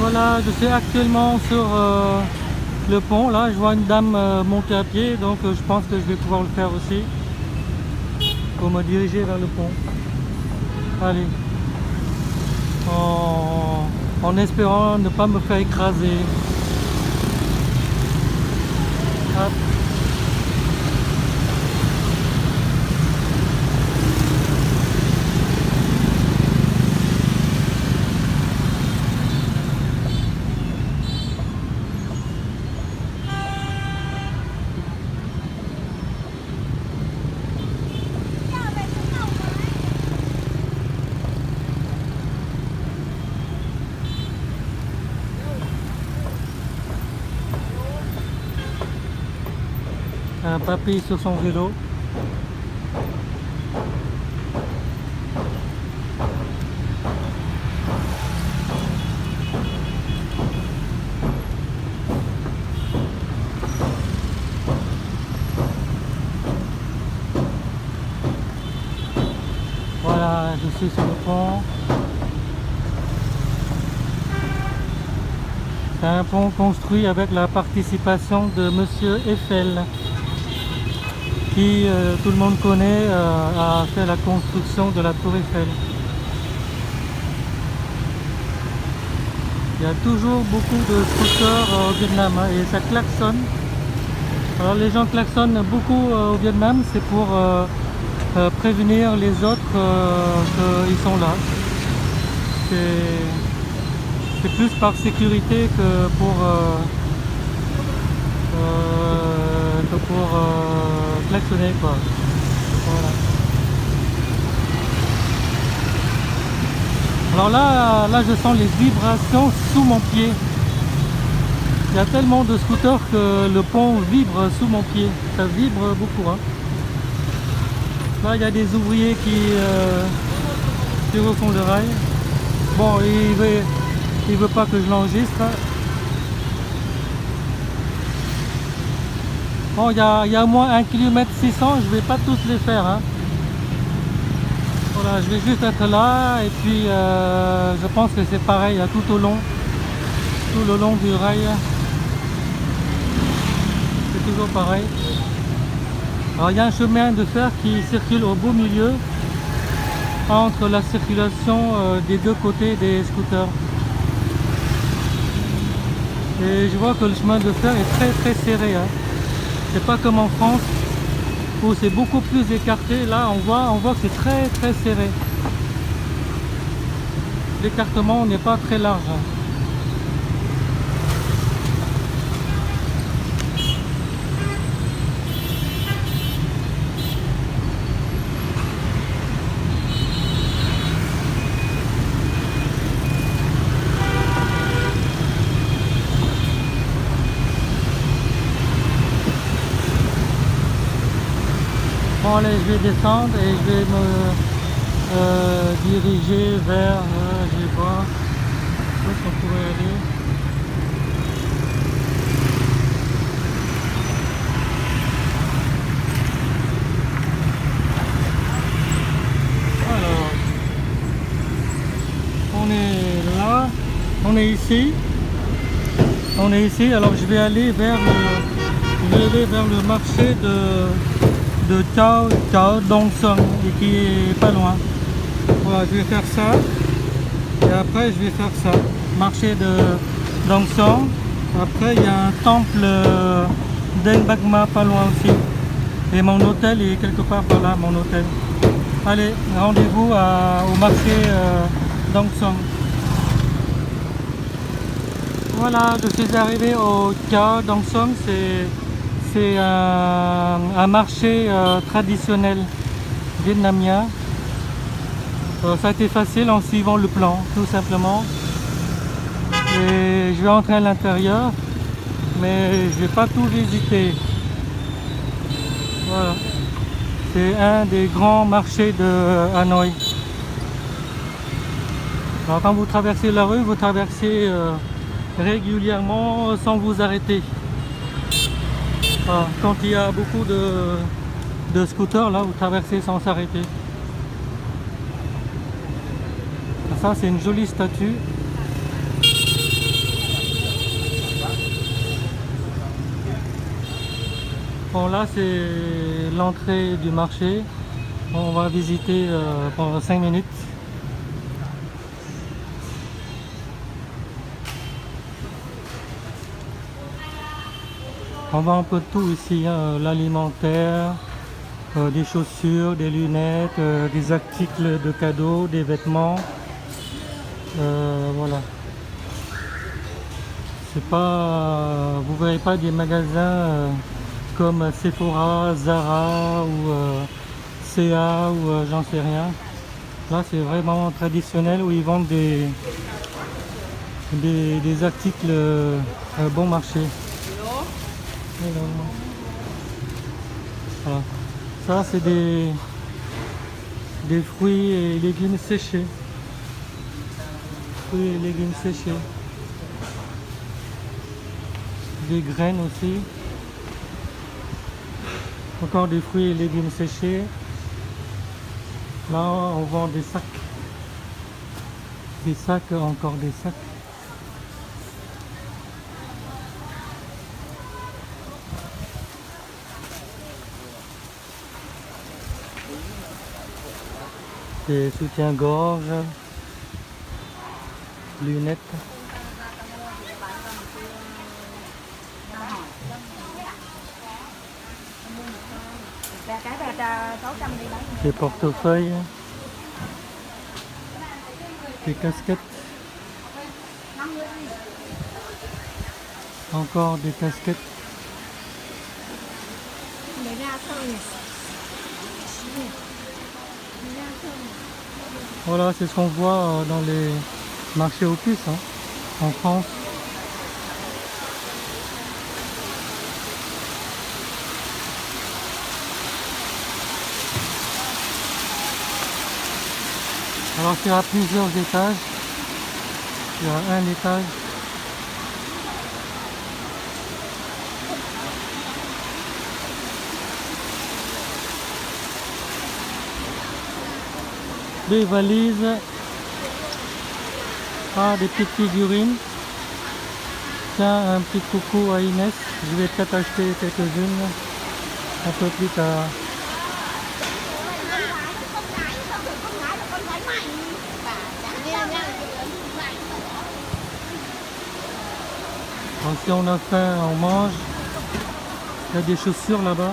Voilà, je suis actuellement sur le pont. Là, je vois une dame monter à pied, donc je pense que je vais pouvoir le faire aussi pour me diriger vers le pont. Allez, en espérant ne pas me faire écraser. Hop. Un papy sur son vélo. Voilà, je suis sur le pont. C'est un pont construit avec la participation de Monsieur Eiffel, qui, tout le monde connaît, a fait la construction de la tour Eiffel. Il y a toujours beaucoup de scooters au Vietnam et ça klaxonne. Alors les gens klaxonnent beaucoup au Vietnam, c'est pour prévenir les autres qu'ils sont là. C'est plus par sécurité que pour klaxonner quoi. Voilà. Alors là je sens les vibrations sous mon pied. Il y a tellement de scooters que le pont vibre sous mon pied. Ça vibre beaucoup. Hein. Là il y a des ouvriers qui refont le rail. Bon, il veut pas que je l'enregistre. Bon, il y a au moins 1 km 600, je vais pas tous les faire. Hein. Voilà, je vais juste être là et puis je pense que c'est pareil tout le long du rail. C'est toujours pareil. Alors il y a un chemin de fer qui circule au beau milieu entre la circulation des deux côtés des scooters. Et je vois que le chemin de fer est très très serré. Hein. C'est pas comme en France où c'est beaucoup plus écarté. Là on voit que c'est très très serré. L'écartement n'est pas très large. Bon allez, je vais descendre et je vais me diriger vers, je vais voir où est-ce qu'on pourrait aller. Alors, on est là, on est ici, alors je vais aller vers le marché de Chao Dong Song et qui est pas loin. Voilà, je vais faire ça et après je vais faire ça. Marché de Dong Song. Après il y a un temple d'En Bac Ma pas loin aussi. Et mon hôtel est quelque part par là, mon hôtel. Allez, rendez-vous au marché Dong Song. Voilà, je suis arrivé au Chao Dong Song. C'est un marché traditionnel vietnamien. Ça a été facile en suivant le plan, tout simplement. Et je vais entrer à l'intérieur, mais je ne vais pas tout visiter. Voilà. C'est un des grands marchés de Hanoï. Alors quand vous traversez la rue, vous traversez régulièrement sans vous arrêter. Voilà. Quand il y a beaucoup de scooters, là, vous traversez sans s'arrêter. Ça, c'est une jolie statue. Bon, là c'est l'entrée du marché. On va visiter pendant 5 minutes. On vend un peu de tout ici, hein, l'alimentaire, des chaussures, des lunettes, des articles de cadeaux, des vêtements. Voilà. C'est pas, vous verrez pas des magasins comme Sephora, Zara ou CA ou j'en sais rien. Là c'est vraiment traditionnel où ils vendent des articles bon marché. Voilà. Ça c'est des fruits et légumes séchés. Fruits et légumes séchés. Des graines aussi. Encore des fruits et légumes séchés. Là on vend des sacs. Des sacs, encore des sacs. Des soutiens-gorge, lunettes. Des portefeuilles, des casquettes, encore des casquettes. Voilà, c'est ce qu'on voit dans les marchés aux puces hein, en France. Alors c'est à plusieurs étages. Il y a un étage. Des valises. Ah, des petites figurines. Tiens, un petit coucou à Inès. Je vais peut-être acheter quelques-unes un peu plus tard. Donc si on a faim, on mange. Il y a des chaussures là-bas.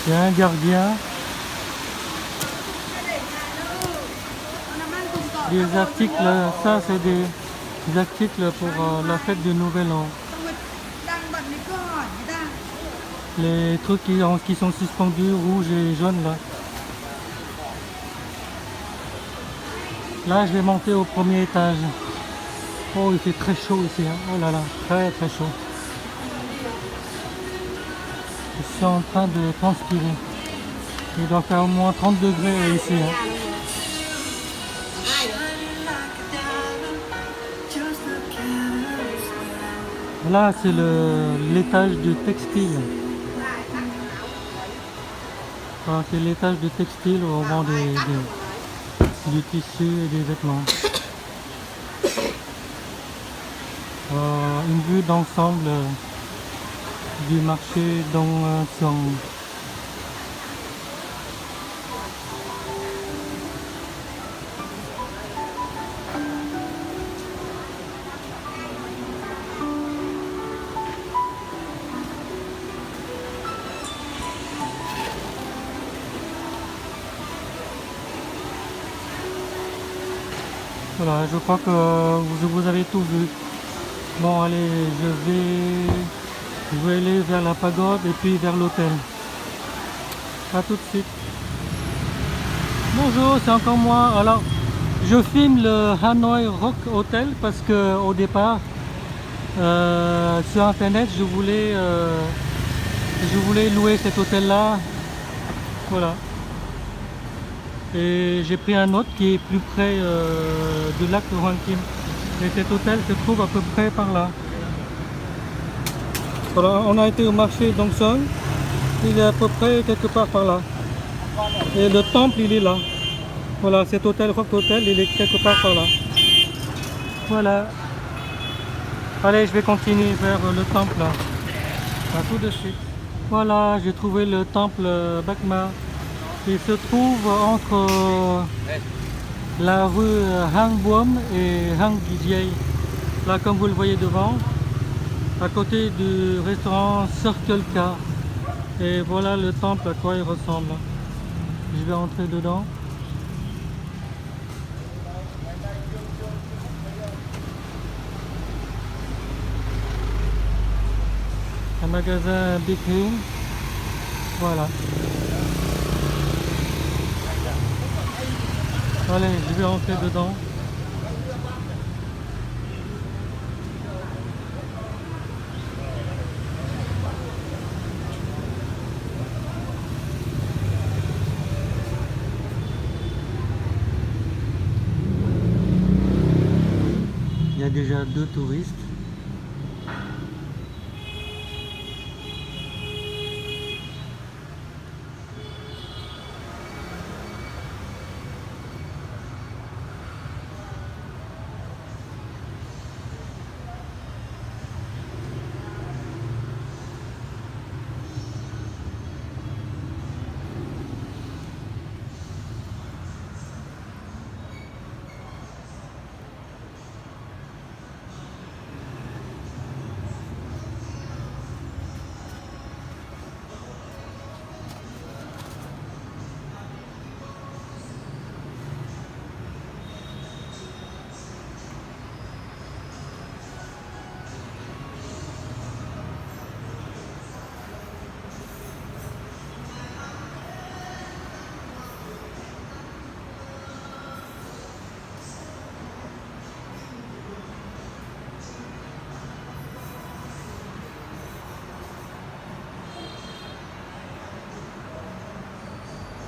Il y a un gardien. Des articles, ça c'est des articles pour la fête du Nouvel An. Les trucs qui sont suspendus, rouges et jaunes là. Là je vais monter au premier étage. Oh il fait très chaud ici, hein. Oh là là, très très chaud. Je suis en train de transpirer. Il doit faire au moins 30 degrés ici. Hein. Là c'est l'étage du textile. Voilà, c'est l'étage du textile où on vend du tissu et des vêtements. Une vue d'ensemble du marché Dongseong. Voilà, je crois que vous avez tout vu. Bon allez, je vais aller vers la pagode et puis vers l'hôtel. A tout de suite. Bonjour, c'est encore moi. Alors, je filme le Hanoi Rock Hotel parce que au départ, sur internet, je voulais louer cet hôtel-là. Voilà. Et j'ai pris un autre qui est plus près du lac de Hua Hin. Et cet hôtel se trouve à peu près par là. Voilà, on a été au marché Dongseong. Il est à peu près quelque part par là. Et le temple, il est là. Voilà, cet hôtel, Rock Hotel, il est quelque part par là. Voilà. Allez, je vais continuer vers le temple. À tout de suite. Voilà, j'ai trouvé le temple Bakma. Il se trouve entre la rue Hang Buom et Hang Gijiai. Là, comme vous le voyez devant, à côté du restaurant Circle K. Et voilà le temple, à quoi il ressemble. Je vais entrer dedans. Un magasin Big Hill. Voilà. Allez, je vais rentrer dedans. Il y a déjà 2 touristes.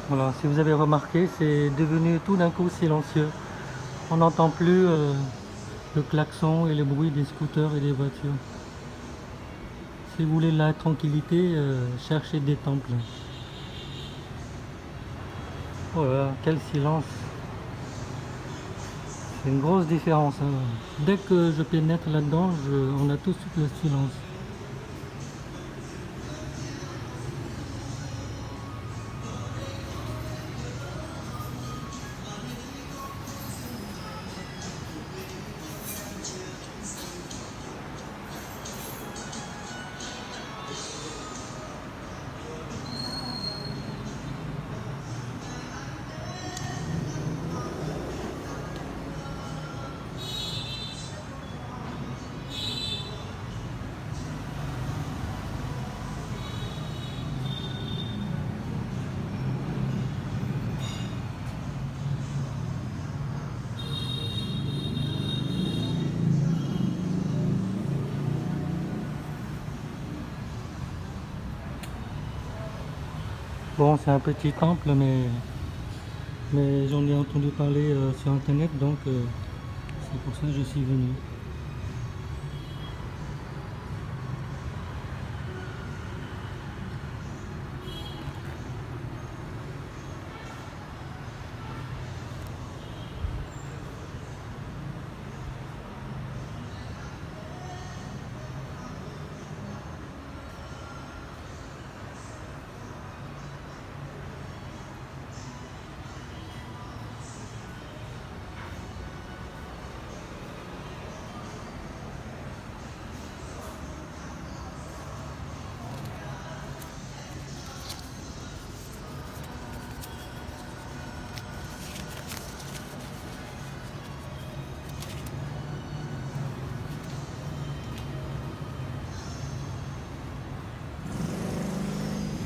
Voilà, si vous avez remarqué, c'est devenu tout d'un coup silencieux. On n'entend plus le klaxon et le bruit des scooters et des voitures. Si vous voulez la tranquillité, cherchez des temples. Voilà, quel silence. C'est une grosse différence. Hein. Dès que je pénètre là-dedans, on a tout de suite le silence. Bon, c'est un petit temple, mais j'en ai entendu parler sur internet, donc c'est pour ça que je suis venu.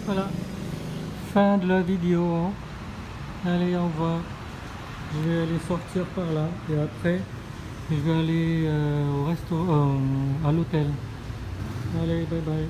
Voilà, fin de la vidéo. Hein. Allez, au revoir. Je vais aller sortir par là et après je vais aller au resto, à l'hôtel. Allez, bye bye.